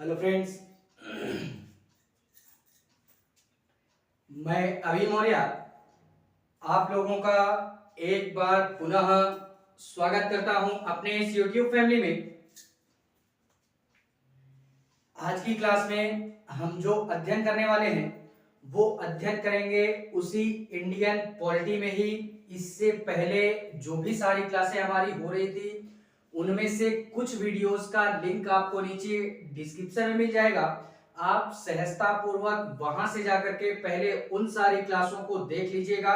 Hello friends, मैं अभी मौर्य आप लोगों का एक बार पुनः स्वागत करता हूं अपने इस YouTube फैमिली में। आज की क्लास में हम जो अध्ययन करने वाले हैं वो अध्ययन करेंगे उसी इंडियन पॉलिटी में ही। इससे पहले जो भी सारी क्लासें हमारी हो रही थी उनमें से कुछ वीडियोस का लिंक आपको नीचे डिस्क्रिप्शन में मिल जाएगा। आप सहजता पूर्वक वहां से जाकर के पहले उन सारी क्लासों को देख लीजिएगा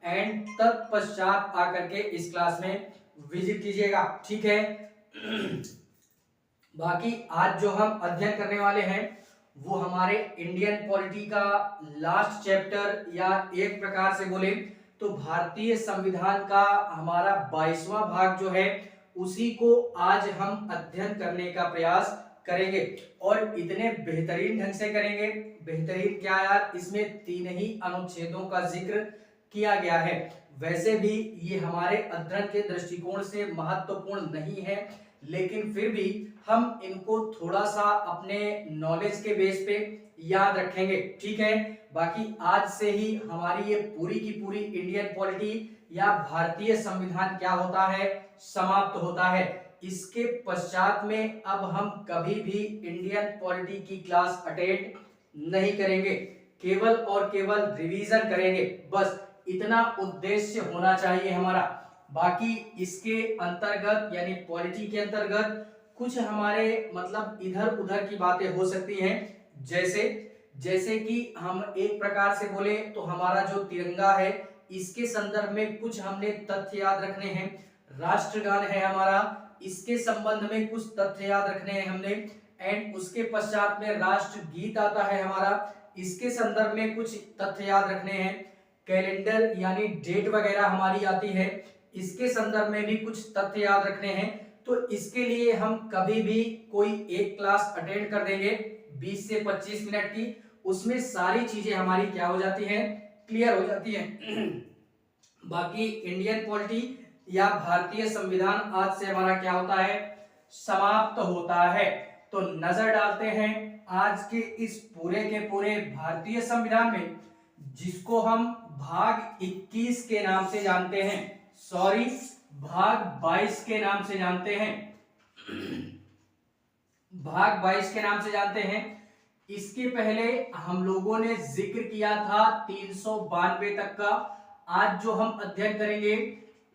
एंड तत्पश्चात आकर के इस क्लास में विजिट कीजिएगा, ठीक है। बाकी आज जो हम अध्ययन करने वाले हैं वो हमारे इंडियन पॉलिटी का लास्ट चैप्टर, या एक प्रकार से बोले तो भारतीय संविधान का हमारा 22वां भाग जो है उसी को आज हम अध्ययन करने का प्रयास करेंगे। और इतने बेहतरीन ढंग से करेंगे। बेहतरीन क्या यार, इसमें 3 ही अनुच्छेदों का जिक्र किया गया है। वैसे भी ये हमारे अध्ययन के दृष्टिकोण से महत्वपूर्ण नहीं है, लेकिन फिर भी हम इनको थोड़ा सा अपने नॉलेज के बेस पे याद रखेंगे, ठीक है। बाकी आज से ही हमारी ये पूरी की पूरी इंडियन पॉलिटी या भारतीय संविधान क्या होता है, समाप्त होता है। इसके पश्चात में अब हम कभी भी इंडियन पॉलिटी की क्लास अटेंड नहीं करेंगे, केवल और केवल रिवीजन करेंगे, बस इतना उद्देश्य होना चाहिए हमारा। बाकी इसके अंतर्गत यानी पॉलिटी के अंतर्गत कुछ हमारे मतलब इधर उधर की बातें हो सकती हैं, जैसे जैसे कि हम एक प्रकार से बोले तो हमारा जो तिरंगा है इसके संदर्भ में कुछ हमने तथ्य याद रखने हैं। राष्ट्रगान है हमारा, इसके संबंध में कुछ तथ्य याद रखने हैं हमने। एंड उसके पश्चात में राष्ट्रगीत आता है हमारा, इसके संदर्भ में कुछ तथ्य याद रखने हैं। कैलेंडर यानी डेट वगैरह हमारी आती है, इसके संदर्भ में भी कुछ तथ्य याद रखने हैं। तो इसके लिए हम कभी भी कोई एक क्लास अटेंड कर देंगे 20 से 25 मिनट की, उसमें सारी चीजें हमारी क्या हो जाती हैं, क्लियर हो जाती हैं। बाकी इंडियन पॉलिटी या भारतीय संविधान आज से हमारा क्या होता है, समाप्त होता है। तो नजर डालते हैं आज के इस पूरे के पूरे भारतीय संविधान में, जिसको हम भाग 21 के नाम से जानते हैं, सॉरी भाग 22 के नाम से जानते हैं, भाग 22 के नाम से जानते हैं। इसके पहले हम लोगों ने जिक्र किया था 392 तक का। आज जो हम अध्ययन करेंगे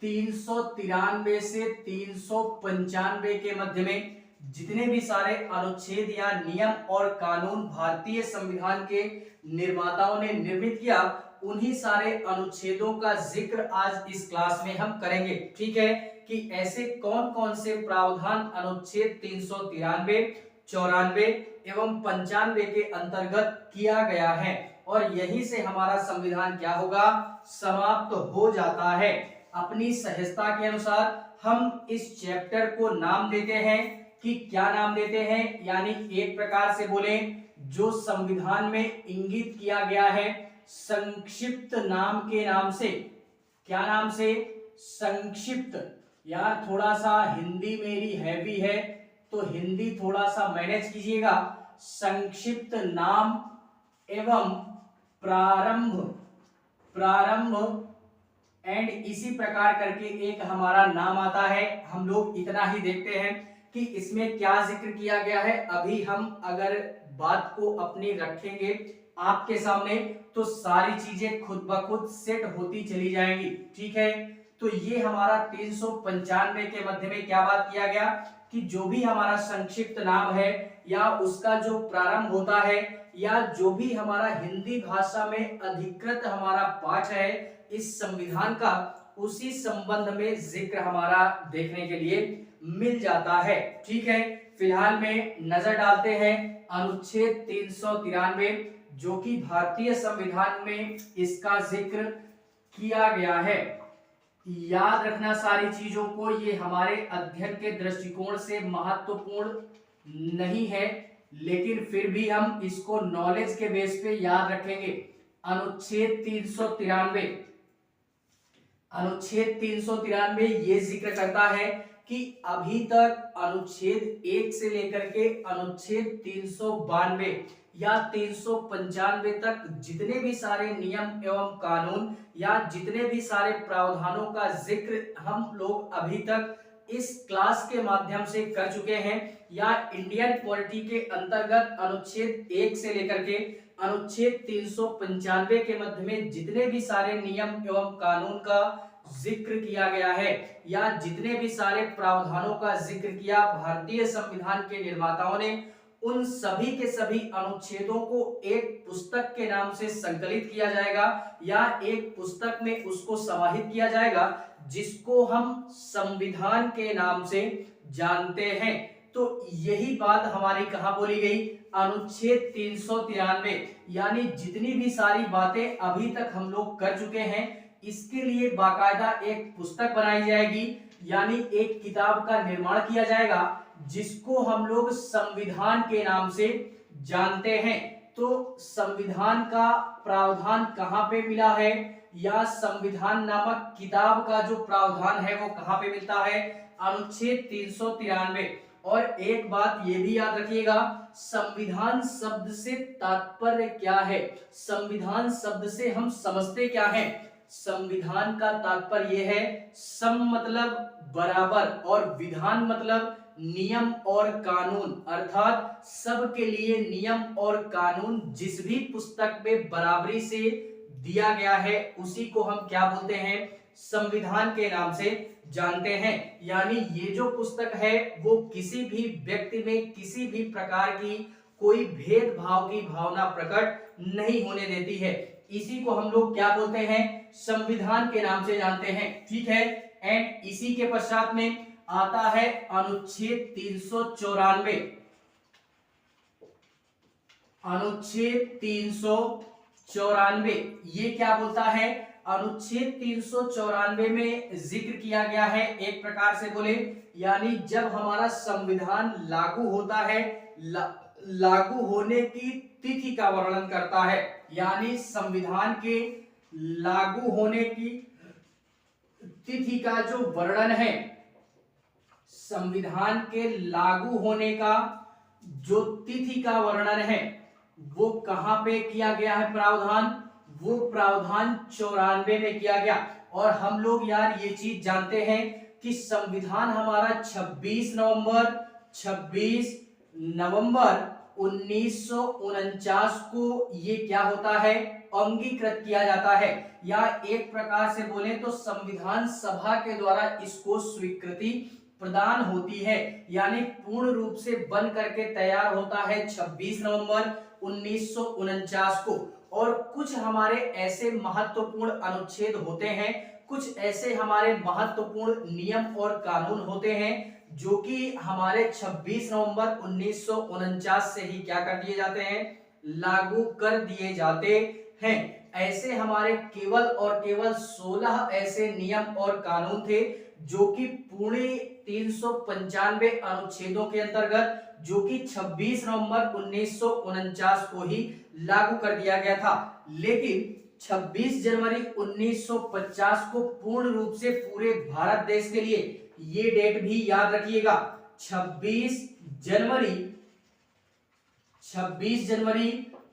393 से 395 के मध्य में जितने भी सारे अनुच्छेद या नियम और कानून भारतीय संविधान के निर्माताओं ने निर्मित किया, उन्हीं सारे अनुच्छेदों का जिक्र आज इस क्लास में हम करेंगे, ठीक है। कि ऐसे कौन कौन से प्रावधान अनुच्छेद 393, 94 एवं 95 के अंतर्गत किया गया है, और यहीं से हमारा संविधान क्या होगा, समाप्त हो जाता है। अपनी सहजता के अनुसार हम इस चैप्टर को नाम देते हैं कि क्या नाम देते हैं, यानी एक प्रकार से बोले जो संविधान में इंगित किया गया है संक्षिप्त नाम के नाम से। क्या नाम से, संक्षिप्त। यार थोड़ा सा हिंदी मेरी हैवी है तो हिंदी थोड़ा सा मैनेज कीजिएगा। संक्षिप्त नाम एवं प्रारंभ, प्रारंभ एंड इसी प्रकार करके एक हमारा नाम आता है। हम लोग इतना ही देखते हैं कि इसमें क्या जिक्र किया गया है। अभी हम अगर बात को अपनी रखेंगे आपके सामने तो सारी चीजें खुद ब खुद सेट होती चली जाएंगी, ठीक है। तो ये हमारा 395 के मध्य में क्या बात किया गया कि जो भी हमारा संक्षिप्त नाम है या उसका जो प्रारंभ होता है या जो भी हमारा हिंदी भाषा में अधिकृत हमारा पाठ है इस संविधान का, उसी संबंध में जिक्र हमारा देखने के लिए मिल जाता है, ठीक है। फिलहाल में नजर डालते हैं अनुच्छेद 393 जो कि भारतीय संविधान में इसका जिक्र किया गया है। याद रखना सारी चीजों को, ये हमारे अध्ययन के दृष्टिकोण से महत्वपूर्ण नहीं है, लेकिन फिर भी हम इसको नॉलेज के बेस पे याद रखेंगे। अनुच्छेद 393, अनुच्छेद 393 ये जिक्र करता है कि अभी तक अनुच्छेद 1 से लेकर के अनुच्छेद 392 या 395 तक जितने भी सारे नियम एवं कानून या जितने भी सारे प्रावधानों का जिक्र हम लोग अभी तक इस क्लास के माध्यम से कर चुके हैं, या इंडियन पॉलिटी के अंतर्गत अनुच्छेद 1 से लेकर के अनुच्छेद 395 के मध्य में जितने भी सारे नियम एवं कानून का जिक्र किया गया है या जितने भी सारे प्रावधानों का जिक्र किया भारतीय संविधान के निर्माताओं ने, उन सभी के सभी अनुच्छेदों को एक पुस्तक के नाम से संकलित किया जाएगा या एक पुस्तक में उसको समाहित किया जाएगा, जिसको हम संविधान के नाम से जानते हैं। तो यही बात हमारी कहां बोली गई, अनुच्छेद 393, यानी जितनी भी सारी बातें अभी तक हम लोग कर चुके हैं इसके लिए बाकायदा एक पुस्तक बनाई जाएगी, यानी एक किताब का निर्माण किया जाएगा जिसको हम लोग संविधान के नाम से जानते हैं। तो संविधान का प्रावधान कहां पे मिला है या संविधान नामक किताब का जो प्रावधान है वो कहां पे मिलता है, अनुच्छेद 393। और एक बात ये भी याद रखिएगा, संविधान शब्द से तात्पर्य क्या है, संविधान शब्द से हम समझते क्या हैं। संविधान का तात्पर्य यह है, सम मतलब बराबर और विधान मतलब नियम और कानून, अर्थात सबके लिए नियम और कानून जिस भी पुस्तक में बराबरी से दिया गया है उसी को हम क्या बोलते हैं, संविधान के नाम से जानते हैं। यानी ये जो पुस्तक है वो किसी भी व्यक्ति में किसी भी प्रकार की कोई भेदभाव की भावना प्रकट नहीं होने देती है, इसी को हम लोग क्या बोलते हैं, संविधान के नाम से जानते हैं। ठीक है, एंड इसी के पश्चात में आता है अनुच्छेद 394। अनुच्छेद 394 ये क्या बोलता है, अनुच्छेद 394 में जिक्र किया गया है, एक प्रकार से बोले यानी जब हमारा संविधान लागू होता है, लागू होने की तिथि का वर्णन करता है, यानी संविधान के लागू होने की तिथि का जो वर्णन है, संविधान के लागू होने का जो तिथि का वर्णन है वो कहां पे किया गया है प्रावधान, वो प्रावधान 94 में किया गया। और हम लोग यार ये चीज जानते हैं कि संविधान हमारा 26 नवंबर 1949 को ये क्या होता है, अंगीकृत किया जाता है, या एक प्रकार से बोले तो संविधान सभा के द्वारा इसको स्वीकृति प्रदान होती है, यानी पूर्ण रूप से बन करके तैयार होता है 26 नवंबर 1949 को। और कुछ हमारे ऐसे महत्वपूर्ण अनुच्छेद होते हैं, कुछ ऐसे हमारे महत्वपूर्ण नियम और कानून होते हैं जो कि हमारे 26 नवंबर 1949 से ही क्या कर दिए जाते हैं, लागू कर दिए जाते हैं। ऐसे हमारे केवल और केवल 16 ऐसे नियम और कानून थे जो कि पूरे 395 अनुच्छेदों के अंतर्गत, जो कि 26 नवंबर 1949 को ही लागू कर दिया गया था। लेकिन 26 जनवरी 1950 को पूर्ण रूप से पूरे भारत देश के लिए, ये डेट भी याद रखिएगा, 26 जनवरी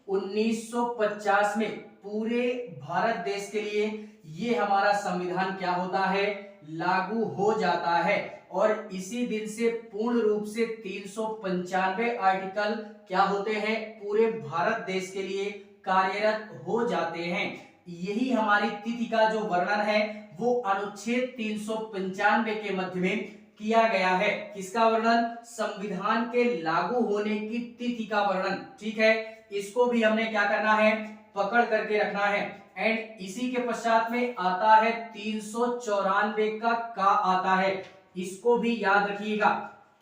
1950 में पूरे भारत देश के लिए ये हमारा संविधान क्या होता है, लागू हो जाता है। और इसी दिन से पूर्ण रूप से 395 आर्टिकल क्या होते हैं, पूरे भारत देश के लिए कार्यरत हो जाते हैं। यही हमारी तिथि का जो वर्णन है वो अनुच्छेद 395 के मध्य में किया गया है। किसका वर्णन, संविधान के लागू होने की तिथि का वर्णन। ठीक है, इसको भी हमने क्या करना है, पकड़ करके रखना है। एंड इसी के पश्चात में आता है 394 का आता है, इसको भी याद रखिएगा,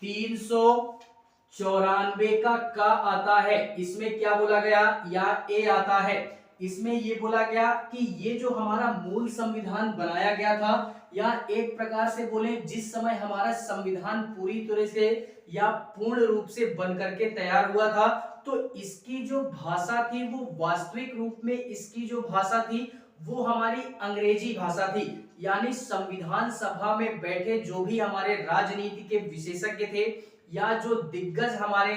394 का आता है। इसमें क्या बोला गया, या ए आता है, इसमें ये बोला गया कि ये जो हमारा मूल संविधान बनाया गया था, या एक प्रकार से बोले जिस समय हमारा संविधान पूरी तरह से या पूर्ण रूप से बन करके तैयार हुआ था, तो इसकी जो भाषा थी वो वास्तविक रूप में इसकी जो भाषा थी वो हमारी अंग्रेजी भाषा थी। यानी संविधान सभा में बैठे जो भी हमारे राजनीति के विशेषज्ञ थे या जो दिग्गज हमारे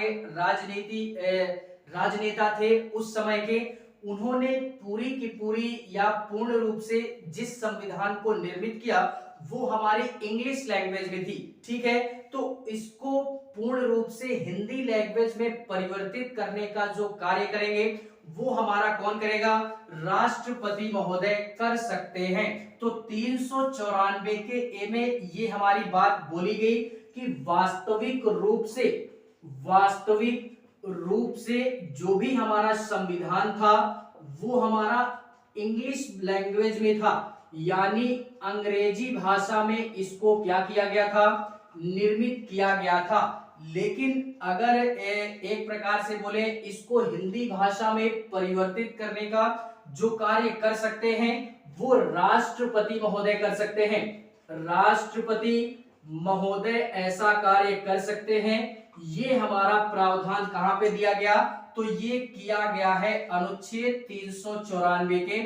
राजनेता थे उस समय के, उन्होंने पूरी की पूरी या पूर्ण रूप से जिस संविधान को निर्मित किया वो हमारी इंग्लिश लैंग्वेज में थी। ठीक है, तो इसको पूर्ण रूप से हिंदी लैंग्वेज में परिवर्तित करने का जो कार्य करेंगे वो हमारा कौन करेगा, राष्ट्रपति महोदय कर सकते हैं। तो 394 के ए में ये हमारी बात बोली गई कि वास्तविक रूप से जो भी हमारा संविधान था वो हमारा इंग्लिश लैंग्वेज में था, यानी अंग्रेजी भाषा में इसको क्या किया गया था, निर्मित किया गया था। लेकिन अगर एक प्रकार से बोले इसको हिंदी भाषा में परिवर्तित करने का जो कार्य कर सकते हैं वो राष्ट्रपति महोदय कर सकते हैं। राष्ट्रपति महोदय ऐसा कार्य कर सकते हैं। ये हमारा प्रावधान कहां पे दिया गया, तो ये किया गया है अनुच्छेद 394 के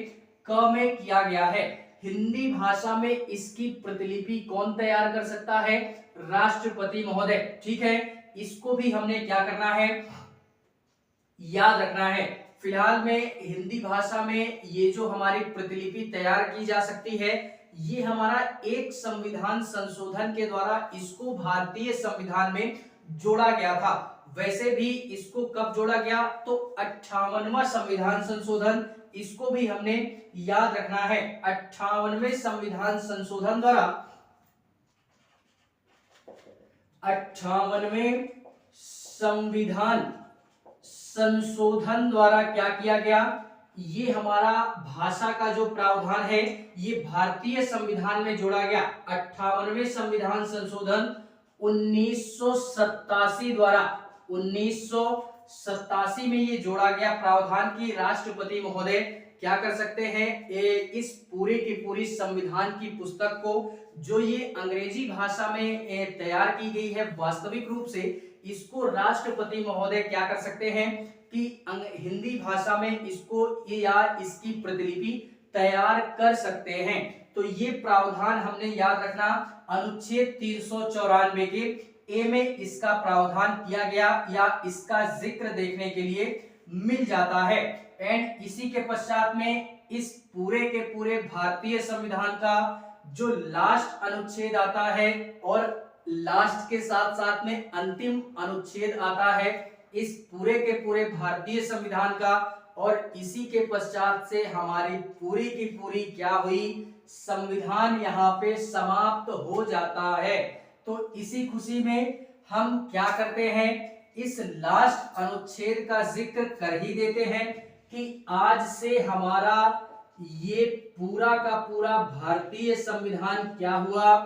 क में किया गया है। हिंदी भाषा में इसकी प्रतिलिपि कौन तैयार कर सकता है, राष्ट्रपति महोदय। ठीक है, इसको भी हमने क्या करना है, याद रखना है। फिलहाल में हिंदी भाषा में ये जो हमारी प्रतिलिपि तैयार की जा सकती है ये हमारा एक संविधान संशोधन के द्वारा इसको भारतीय संविधान में जोड़ा गया था। वैसे भी इसको कब जोड़ा गया, तो 58वां संविधान संशोधन, इसको भी हमने याद रखना है। 58वें संविधान संशोधन द्वारा 58वें संविधान संशोधन द्वारा क्या किया गया, ये हमारा भाषा का जो प्रावधान है ये भारतीय संविधान में जोड़ा गया। 58वें संविधान संशोधन 1987 द्वारा 1987 में ये जोड़ा गया प्रावधान की राष्ट्रपति महोदय क्या कर सकते हैं, इस पूरी की पूरी संविधान की पुस्तक को जो ये अंग्रेजी भाषा में तैयार की गई है वास्तविक रूप से, इसको राष्ट्रपति महोदय क्या कर सकते हैं कि हिंदी भाषा में इसको या इसकी प्रतिलिपि तैयार कर सकते हैं। तो ये प्रावधान हमने याद रखना, अनुच्छेद 394 के ए में इसका प्रावधान किया गया या इसका जिक्र देखने के लिए मिल जाता है। एंड इसी के पश्चात में इस पूरे के पूरे भारतीय संविधान का जो लास्ट अनुच्छेद आता है और लास्ट के साथ साथ में अंतिम अनुच्छेद आता है इस पूरे के पूरे भारतीय संविधान का, और इसी के पश्चात से हमारी पूरी की पूरी क्या हुई, संविधान यहाँ पे समाप्त हो जाता है। तो इसी खुशी में हम क्या करते हैं, इस लास्ट अनुच्छेद का जिक्र कर ही देते हैं कि आज से हमारा ये पूरा का पूरा भारतीय संविधान क्या हुआ,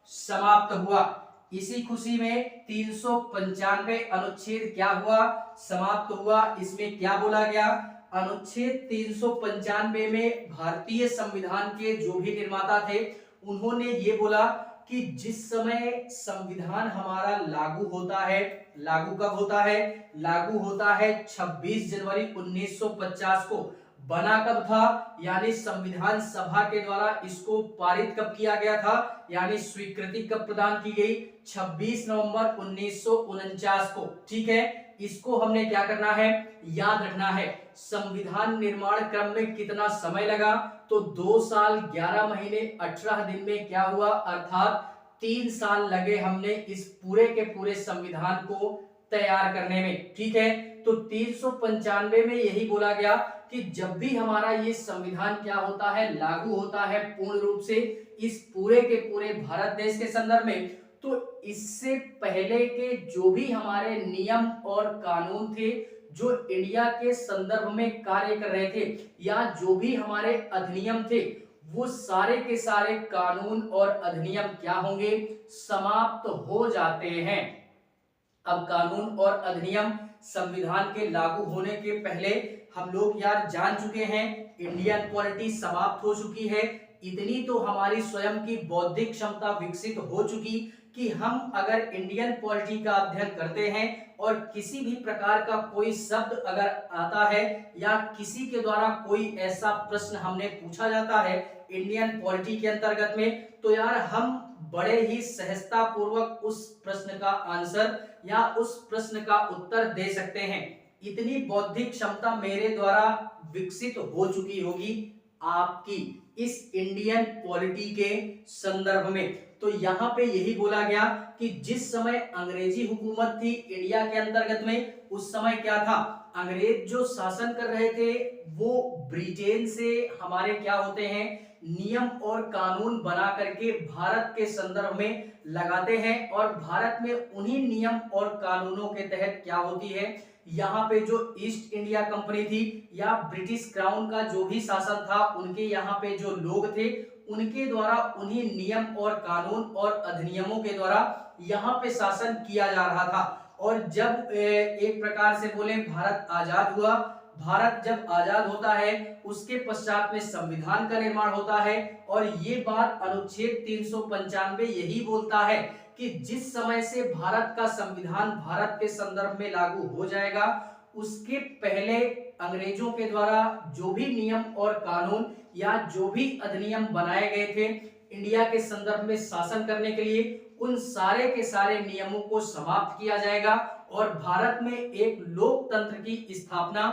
समाप्त हुआ। इसी खुशी में 395 अनुच्छेद क्या हुआ, समाप्त हुआ। इसमें क्या बोला गया, अनुच्छेद 395 में भारतीय संविधान के जो भी निर्माता थे उन्होंने ये बोला कि जिस समय संविधान हमारा लागू होता है, लागू कब होता है, लागू होता है 26 जनवरी 1950 को। बना कब था, यानी संविधान सभा के द्वारा इसको पारित कब किया गया था, यानी स्वीकृति कब प्रदान की गई, 26 नवंबर 1949 को। ठीक है, इसको हमने क्या करना है, याद रखना है। संविधान निर्माण क्रम में कितना समय लगा, तो 2 साल 11 महीने 18 दिन में क्या हुआ, अर्थात 3 साल लगे हमने इस पूरे के पूरे संविधान को तैयार करने में। ठीक है, तो 395 में यही बोला गया कि जब भी हमारा ये संविधान क्या होता है, लागू होता है पूर्ण रूप से इस पूरे के पूरे भारत देश के संदर्भ में, तो इससे पहले के जो भी हमारे नियम और कानून थे जो इंडिया के संदर्भ में कार्य कर रहे थे या जो भी हमारे अधिनियम थे, वो सारे के सारे कानून और अधिनियम क्या होंगे, समाप्त हो जाते हैं। अब कानून और अधिनियम संविधान के लागू होने के पहले हम लोग यार जान चुके हैं इंडियन पॉलिटी समाप्त हो चुकी है। इतनी तो हमारी स्वयं की बौद्धिक क्षमता विकसित हो चुकी कि हम अगर इंडियन पॉलिटी का अध्ययन करते हैं और किसी भी प्रकार का कोई शब्द अगर आता है या किसी के द्वारा कोई ऐसा प्रश्न हमने पूछा जाता है इंडियन पॉलिटी के अंतर्गत में, तो यार हम बड़े ही सहजता पूर्वक उस प्रश्न का आंसर या उस प्रश्न का उत्तर दे सकते हैं। इतनी बौद्धिक क्षमता मेरे द्वारा विकसित हो चुकी होगी आपकी इस इंडियन पॉलिटी के संदर्भ में। तो यहाँ पे यही बोला गया कि जिस समय अंग्रेजी हुकूमत थी इंडिया के अंतर्गत में, उस समय क्या था, अंग्रेज जो शासन कर रहे थे वो ब्रिटेन से हमारे क्या होते हैं, नियम और कानून बना करके भारत के संदर्भ में लगाते हैं और भारत में उन्हीं नियम और कानूनों के तहत क्या होती है, यहाँ पे जो ईस्ट इंडिया कंपनी थी या ब्रिटिश क्राउन का जो भी शासन था, उनके यहाँ पे जो लोग थे उनके द्वारा उन्हीं नियम और कानून और अधिनियमों के द्वारा यहाँ पे शासन किया जा रहा था। और जब एक प्रकार से बोले भारत आजाद हुआ, भारत जब आजाद होता है उसके पश्चात में संविधान का निर्माण होता है और ये बात अनुच्छेद 395 यही बोलता है कि जिस समय से भारत का संविधान भारत के संदर्भ में लागू हो जाएगा उसके पहले अंग्रेजों के द्वारा जो भी नियम और कानून या जो भी अधिनियम बनाए गए थे इंडिया के संदर्भ में शासन करने के लिए, उन सारे के सारे नियमों को समाप्त किया जाएगा और भारत में एक लोकतंत्र की स्थापना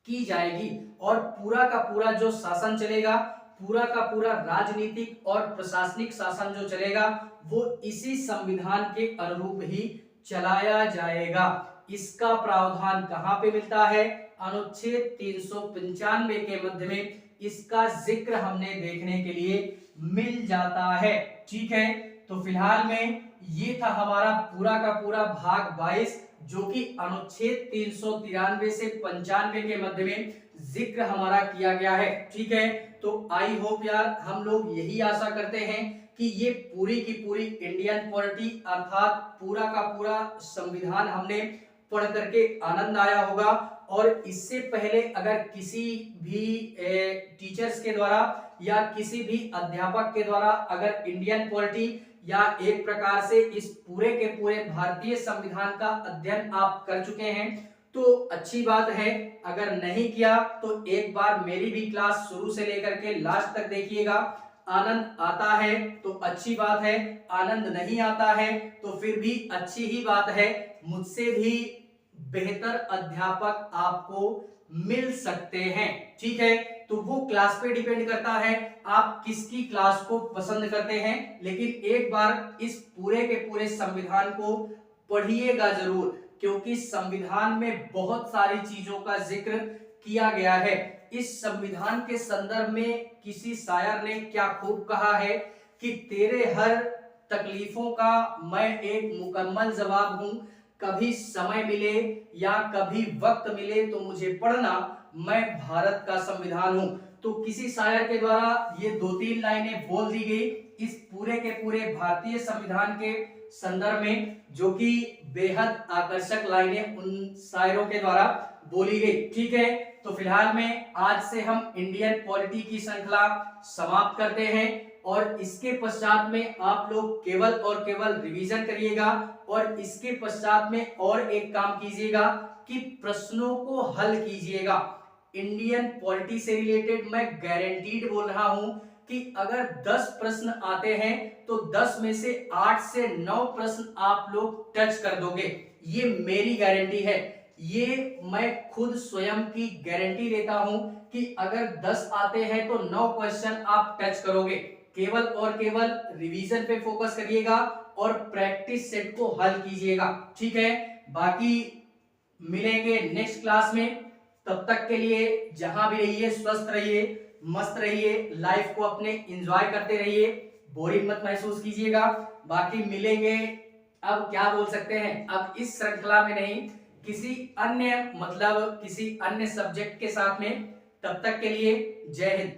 की जाएगी और पूरा का पूरा जो शासन चलेगा, पूरा का पूरा राजनीतिक और प्रशासनिक शासन जो चलेगा वो इसी संविधान के अनुरूप ही चलाया जाएगा। इसका प्रावधान कहां पे मिलता है, अनुच्छेद 395 के मध्य में इसका जिक्र हमने देखने के लिए मिल जाता है। ठीक है, तो फिलहाल में ये था हमारा पूरा का पूरा भाग 22 जो कि अनुच्छेद 393 से 95 के मध्य में जिक्र हमारा किया गया है। ठीक है, तो आई होप यार हम लोग यही आशा करते हैं कि ये पूरी की पूरी इंडियन पॉलिटी अर्थात पूरा का पूरा संविधान हमने पढ़ करके आनंद आया होगा। और इससे पहले अगर किसी भी टीचर्स के द्वारा या किसी भी अध्यापक के द्वारा अगर इंडियन पॉलिटी या एक प्रकार से इस पूरे के पूरे भारतीय संविधान का अध्ययन आप कर चुके हैं तो अच्छी बात है, अगर नहीं किया तो एक बार मेरी भी क्लास शुरू से लेकर के लास्ट तक देखिएगा। आनंद आता है तो अच्छी बात है, आनंद नहीं आता है तो फिर भी अच्छी ही बात है, मुझसे भी बेहतर अध्यापक आपको मिल सकते हैं। ठीक है, तो वो क्लास पे डिपेंड करता है आप किसकी क्लास को पसंद करते हैं, लेकिन एक बार इस पूरे के पूरे संविधान को पढ़िएगा जरूर क्योंकि संविधान में बहुत सारी चीजों का जिक्र किया गया है। इस संविधान के संदर्भ में किसी शायर ने क्या खूब कहा है कि तेरे हर तकलीफों का मैं एक मुकम्मल जवाब हूं, कभी समय मिले या कभी वक्त मिले तो मुझे पढ़ना, मैं भारत का संविधान हूं। तो किसी शायर के द्वारा ये 2-3 लाइनें बोल दी गई इस पूरे के पूरे भारतीय संविधान के संदर्भ में, जो कि बेहद आकर्षक लाइनें उन शायरों के द्वारा बोली गई। ठीक है, तो फिलहाल में आज से हम इंडियन पॉलिटी की श्रृंखला समाप्त करते हैं और इसके पश्चात में आप लोग केवल और केवल रिवीजन करिएगा और इसके पश्चात में और एक काम कीजिएगा कि प्रश्नों को हल कीजिएगा। इंडियन पॉलिटी से रिलेटेड मैं गारंटीड बोल रहा हूं कि अगर 10 प्रश्न आते हैं तो 10 में से 8 से 9 प्रश्न आप लोग टच कर दोगे, ये मेरी गारंटी है। ये मैं खुद स्वयं की गारंटी देता हूं कि अगर 10 आते हैं तो 9 क्वेश्चन आप टच करोगे। केवल और केवल रिवीजन पे फोकस करिएगा और प्रैक्टिस सेट को हल कीजिएगा। ठीक है, बाकी मिलेंगे नेक्स्ट क्लास में, तब तक के लिए जहां भी रहिए स्वस्थ रहिए, मस्त रहिए, लाइफ को अपने एंजॉय करते रहिए, बोरिंग मत महसूस कीजिएगा। बाकी मिलेंगे, अब क्या बोल सकते हैं, अब इस श्रृंखला में नहीं, किसी अन्य मतलब किसी अन्य सब्जेक्ट के साथ में। तब तक के लिए जय हिंद।